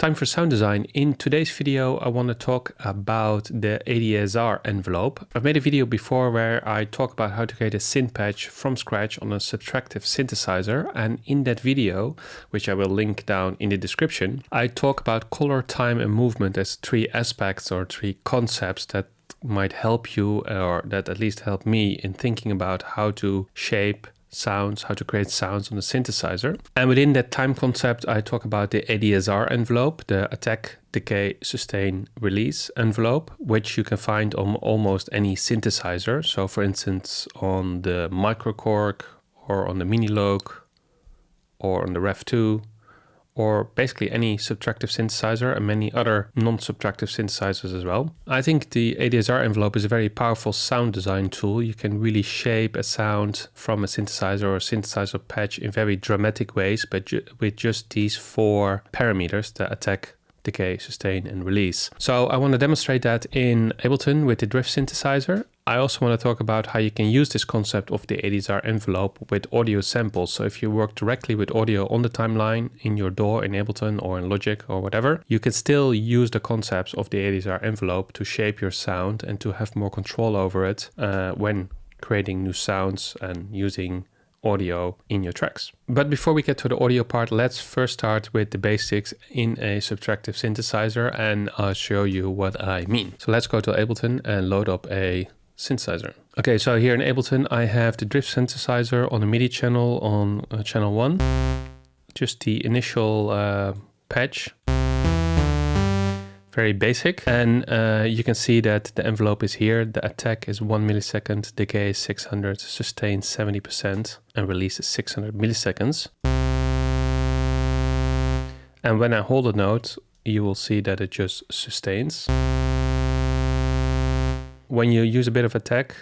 Time for sound design. In today's video, I want to talk about the ADSR envelope. I've made a video before where I talk about how to create a synth patch from scratch on a subtractive synthesizer. And in that video, which I will link down in the description, I talk about color, time, and movement as three aspects or three concepts that might help you, or that at least help me in thinking about how to shape sounds, how to create sounds on the synthesizer. And within that time concept, I talk about the ADSR envelope, the attack, decay, sustain, release envelope, which you can find on almost any synthesizer. So for instance, on the Microkorg or on the Minilogue or on the Rev 2, or basically any subtractive synthesizer and many other non-subtractive synthesizers as well. I think the ADSR envelope is a very powerful sound design tool. You can really shape a sound from a synthesizer or a synthesizer patch in very dramatic ways, but with just these four parameters, the attack, decay, sustain, and release. So I want to demonstrate that in Ableton with the Drift synthesizer. I also want to talk about how you can use this concept of the ADSR envelope with audio samples. So if you work directly with audio on the timeline in your DAW in Ableton or in Logic or whatever, you can still use the concepts of the ADSR envelope to shape your sound and to have more control over it when creating new sounds and using audio in your tracks. But before we get to the audio part, let's first start with the basics in a subtractive synthesizer, and I'll show you what I mean. So let's go to Ableton and load up a synthesizer. Okay, so here in Ableton, I have the Drift synthesizer on a MIDI channel on channel 1. Just the initial patch. Very basic. And you can see that the envelope is here. The attack is 1 millisecond, decay is 600, sustain 70%, and release is 600 milliseconds. And when I hold a note, you will see that it just sustains. When you use a bit of attack,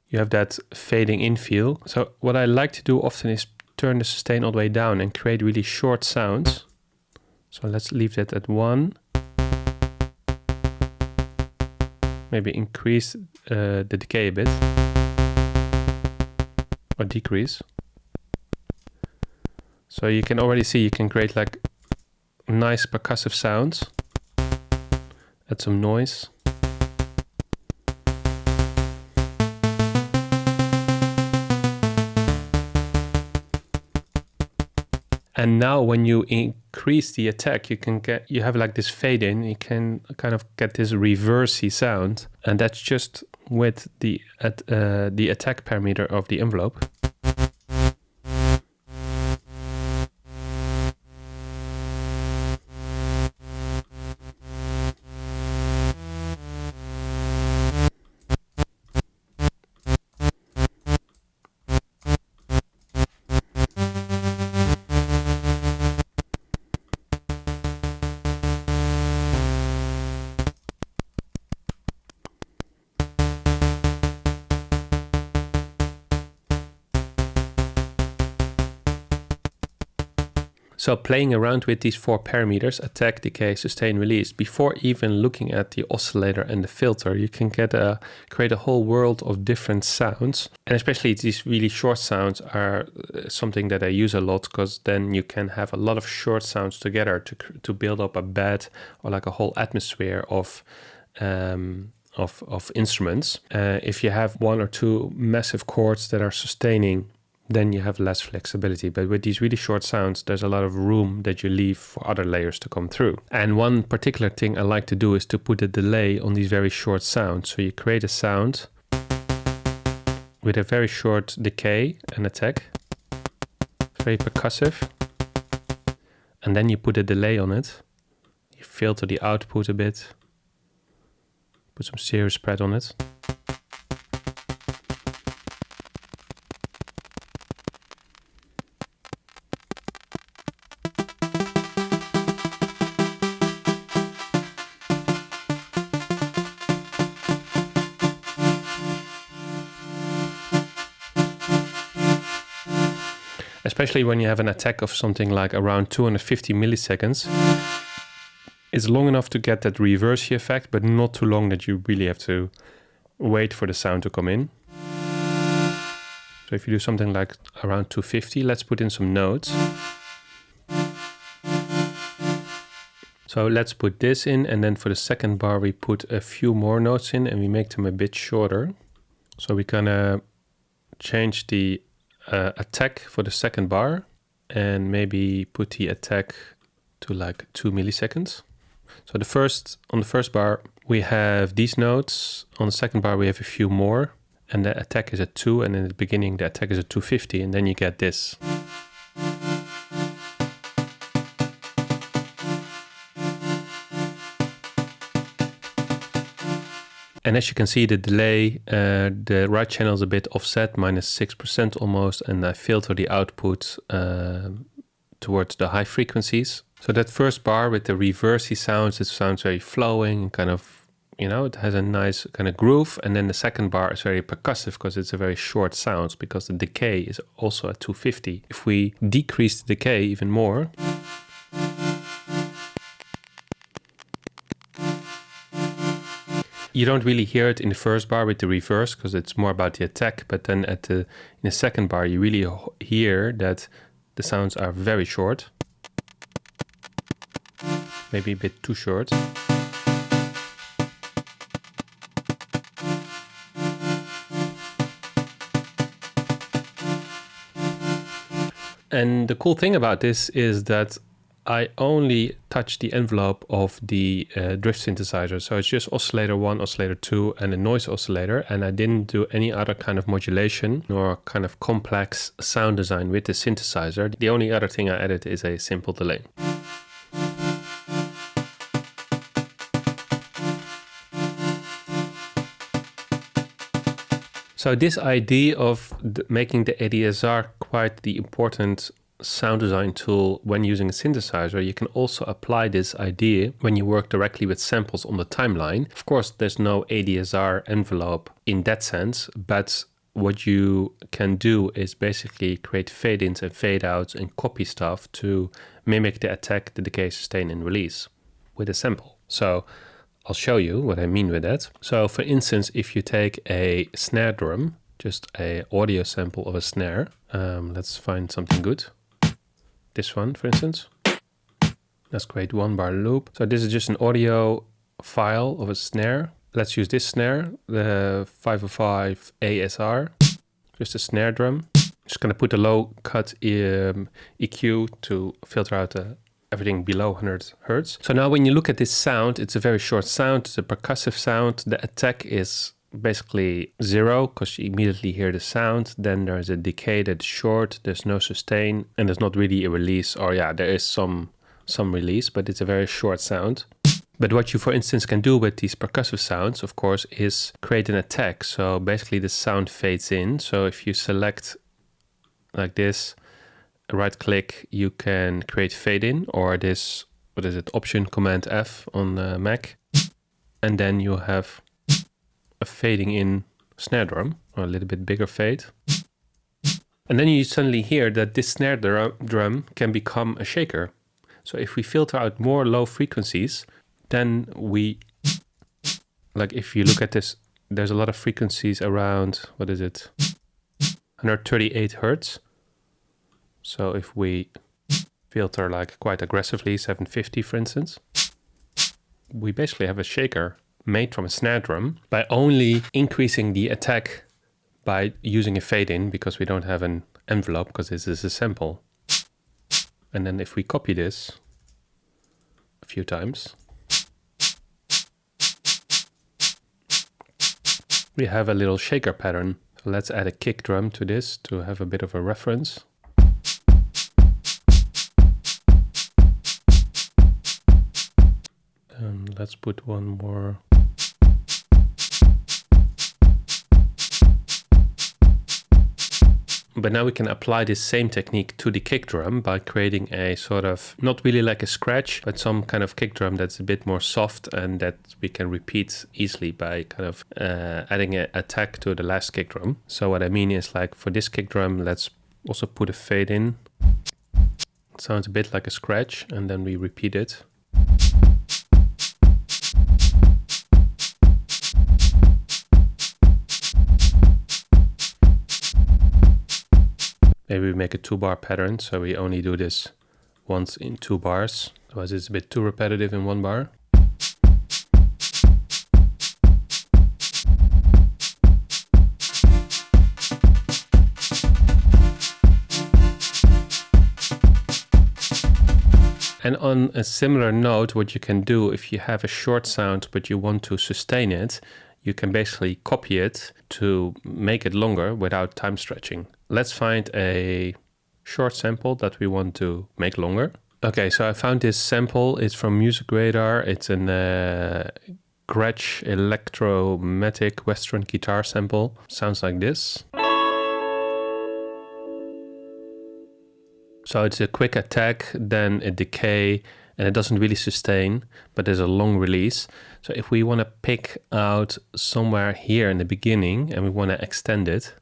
you have that fading in feel. So what I like to do often is turn the sustain all the way down and create really short sounds. So let's leave that at 1. Maybe increase the decay a bit. Or decrease. So you can already see you can create like nice percussive sounds. Add some noise. And now when you increase the attack, you have like this fade in, you can kind of get this reversey sound. And that's just with the attack parameter of the envelope. So playing around with these four parameters, attack, decay, sustain, release, before even looking at the oscillator and the filter, you can create a whole world of different sounds. And especially these really short sounds are something that I use a lot, because then you can have a lot of short sounds together to build up a bed or like a whole atmosphere of instruments. If you have one or two massive chords that are sustaining, then you have less flexibility. But with these really short sounds, there's a lot of room that you leave for other layers to come through. And one particular thing I like to do is to put a delay on these very short sounds. So you create a sound with a very short decay and attack, very percussive. And then you put a delay on it. You filter the output a bit, put some stereo spread on it. Especially when you have an attack of something like around 250 milliseconds. It's long enough to get that reversey effect, but not too long that you really have to wait for the sound to come in. So if you do something like around 250, let's put in some notes. So let's put this in, and then for the second bar we put a few more notes in and we make them a bit shorter. So we're gonna change the attack for the second bar and maybe put the attack to like 2 milliseconds. So on the first bar we have these notes, on the second bar we have a few more, and the attack is at 2, and in the beginning the attack is at 250, and then you get this. And as you can see, the delay, the right channel is a bit offset, -6% almost, and I filter the output towards the high frequencies. So that first bar with the reversey sounds, it sounds very flowing and kind of, you know, it has a nice kind of groove. And then the second bar is very percussive because it's a very short sound, because the decay is also at 250. If we decrease the decay even more, you don't really hear it in the first bar with the reverse because it's more about the attack, but then in the second bar you really hear that the sounds are very short. Maybe a bit too short. And the cool thing about this is that I only touch the envelope of the drift synthesizer. So it's just oscillator 1, oscillator 2 and a noise oscillator. And I didn't do any other kind of modulation nor kind of complex sound design with the synthesizer. The only other thing I added is a simple delay. So this idea of making the ADSR quite the important sound design tool when using a synthesizer, you can also apply this idea when you work directly with samples on the timeline. Of course, there's no ADSR envelope in that sense, but what you can do is basically create fade-ins and fade-outs and copy stuff to mimic the attack, the decay, sustain, and release with a sample. So I'll show you what I mean with that. So for instance, if you take a snare drum, just an audio sample of a snare, let's find something good. This one, for instance. Let's create 1-bar loop. So this is just an audio file of a snare. Let's use this snare, the 505 ASR, just a snare drum. Just gonna put a low cut EQ to filter out everything below 100 Hertz. So now when you look at this sound, it's a very short sound, it's a percussive sound. The attack is basically 0 because you immediately hear the sound. Then there's a decay that's short, there's no sustain, and there's not really a release, or yeah, there is some release, but it's a very short sound. But what you, for instance, can do with these percussive sounds, of course, is create an attack. So basically the sound fades in. So if you select like this, right click, you can create fade in, or this, what is it, Option Command F on Mac. And then you have a fading in snare drum, or a little bit bigger fade. And then you suddenly hear that this snare drum can become a shaker. So if we filter out more low frequencies, then we, like if you look at this, there's a lot of frequencies around, what is it, 138 Hertz. So if we filter like quite aggressively, 750 for instance, we basically have a shaker made from a snare drum by only increasing the attack by using a fade in, because we don't have an envelope because this is a sample. And then if we copy this a few times, we have a little shaker pattern. So let's add a kick drum to this to have a bit of a reference. And let's put one more. But now we can apply this same technique to the kick drum by creating a sort of, not really like a scratch, but some kind of kick drum that's a bit more soft and that we can repeat easily by kind of adding an attack to the last kick drum. So what I mean is, like for this kick drum, let's also put a fade in. It sounds a bit like a scratch, and then we repeat it. Maybe we make a 2-bar pattern, so we only do this once in 2 bars. Otherwise it's a bit too repetitive in one bar. And on a similar note, what you can do if you have a short sound but you want to sustain it, you can basically copy it to make it longer without time stretching. Let's find a short sample that we want to make longer. Okay, so I found this sample. It's from Music Radar. It's an Gretsch electromatic Western guitar sample. Sounds like this. So it's a quick attack, then a decay, and it doesn't really sustain, but there's a long release. So if we want to pick out somewhere here in the beginning and we want to extend it,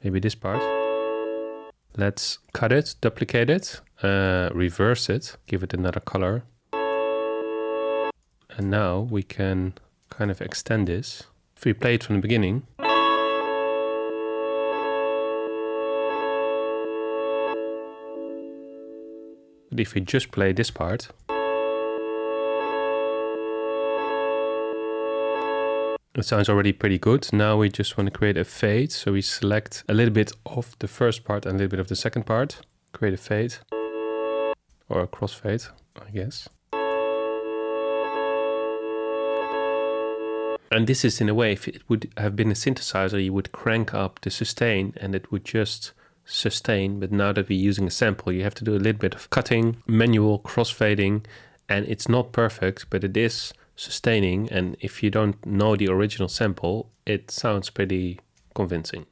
maybe this part, let's cut it, duplicate it, reverse it, give it another color. And now we can kind of extend this. If we play it from the beginning, but if we just play this part, it sounds already pretty good. Now we just want to create a fade. So we select a little bit of the first part and a little bit of the second part. Create a fade or a crossfade, I guess. And this is in a way, if it would have been a synthesizer, you would crank up the sustain and it would just sustain. But now that we're using a sample, you have to do a little bit of cutting, manual crossfading, and it's not perfect, but it is sustaining. And if you don't know the original sample, it sounds pretty convincing.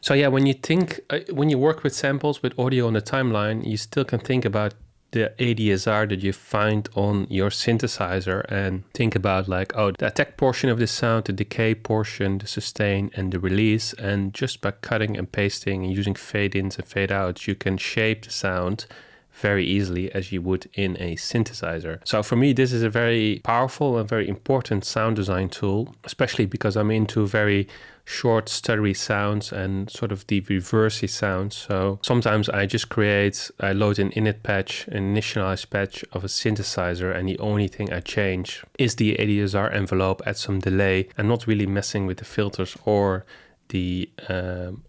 So yeah, when you work with samples with audio on the timeline, you still can think about the ADSR that you find on your synthesizer and think about like, oh, the attack portion of the sound, the decay portion, the sustain and the release. And just by cutting and pasting and using fade-ins and fade-outs, you can shape the sound very easily as you would in a synthesizer. So for me, this is a very powerful and very important sound design tool, especially because I'm into very short stuttery sounds and sort of the reversey sounds. So sometimes I load an init patch, an initialized patch of a synthesizer, and the only thing I change is the ADSR envelope at some delay and not really messing with the filters or the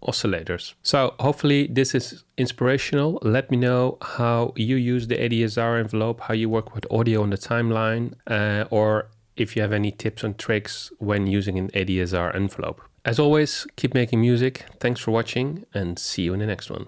oscillators. So hopefully this is inspirational. Let me know how you use the ADSR envelope, how you work with audio on the timeline, or if you have any tips and tricks when using an ADSR envelope. As always, keep making music. Thanks for watching and see you in the next one.